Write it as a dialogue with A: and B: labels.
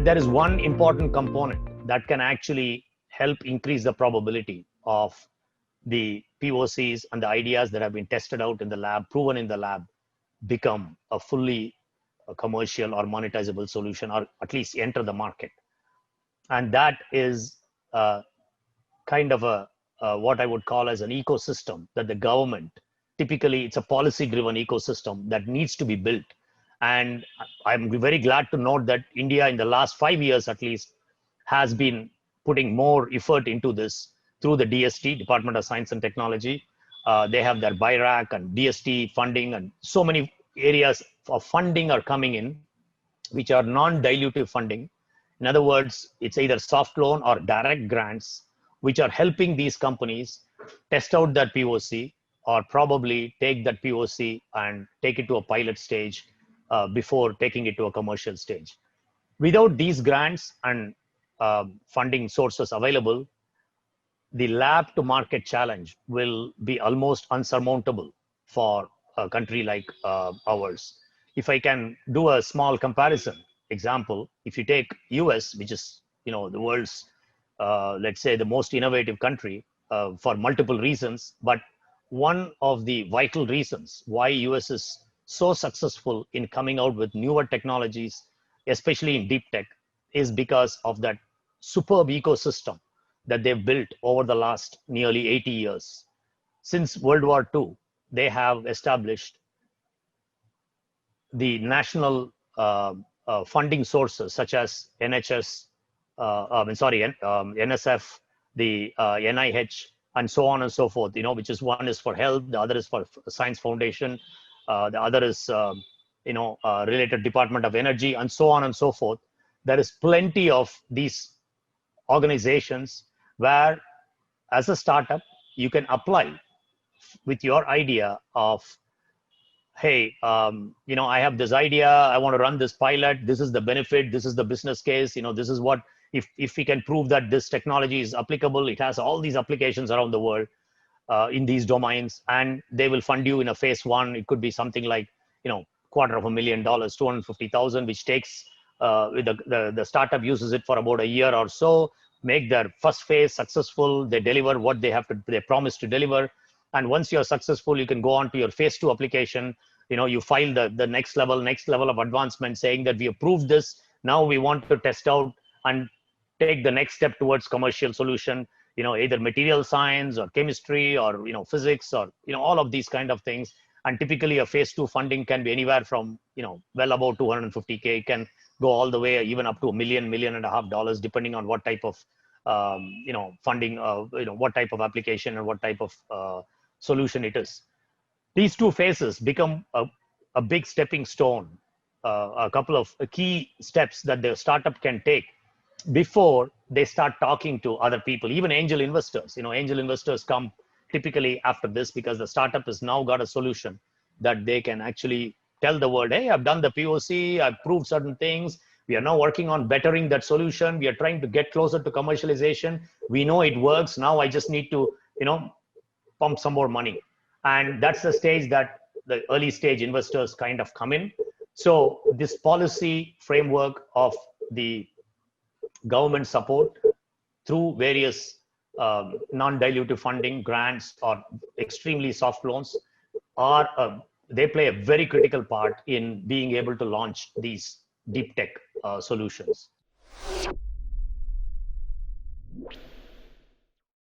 A: there is one important component that can actually help increase the probability of the POCs and the ideas that have been tested out in the lab, proven in the lab, become a fully commercial or monetizable solution, or at least enter the market. And that is kind of a what I would call as an ecosystem that the government, typically it's a policy driven ecosystem that needs to be built. And I'm very glad to note that India in the last 5 years at least has been putting more effort into this through the DST, Department of Science and Technology. They have their BIRAC and DST funding, and so many areas of funding are coming in, which are non-dilutive funding. In other words, it's either soft loan or direct grants, which are helping these companies test out that POC, or probably take that POC and take it to a pilot stage before taking it to a commercial stage. Without these grants and funding sources available, the lab to market challenge will be almost unsurmountable for a country like ours. If I can do a small comparison example, if you take US, which is the world's let's say the most innovative country for multiple reasons, but one of the vital reasons why US is so successful in coming out with newer technologies, especially in deep tech, is because of that superb ecosystem that they've built over the last nearly 80 years. Since World War II, they have established the national funding sources such as NSF, the NIH, and so on and so forth, which is one is for health, the other is for Science Foundation, the other is, related Department of Energy, and so on and so forth. There is plenty of these organizations where, as a startup, you can apply with your idea of, hey, I have this idea, I want to run this pilot, this is the benefit, this is the business case, this is what, if we can prove that this technology is applicable, it has all these applications around the world in these domains, and they will fund you in a phase one. It could be something like, $250,000, 250,000, which takes, the startup uses it for about a year or so, make their first phase successful, they deliver what they promise to deliver. And once you're successful, you can go on to your phase two application. You file the next level of advancement saying that we approved this. Now we want to test out and take the next step towards commercial solution, either material science or chemistry or, physics or, all of these kind of things. And typically a phase two funding can be anywhere from, well above 250K, can go all the way even up to $1 million, $1.5 million, depending on what type of, funding, what type of application and what type of solution it is. These two phases become a big stepping stone, a couple of key steps that the startup can take before they start talking to other people, even angel investors. Angel investors come typically after this, because the startup has now got a solution that they can actually tell the world, hey, I've done the POC, I've proved certain things. We are now working on bettering that solution. We are trying to get closer to commercialization. We know it works. Now I just need to, pump some more money. And that's the stage that the early stage investors kind of come in. So this policy framework of the government support through various non-dilutive funding, grants, or extremely soft loans they play a very critical part in being able to launch these deep tech solutions.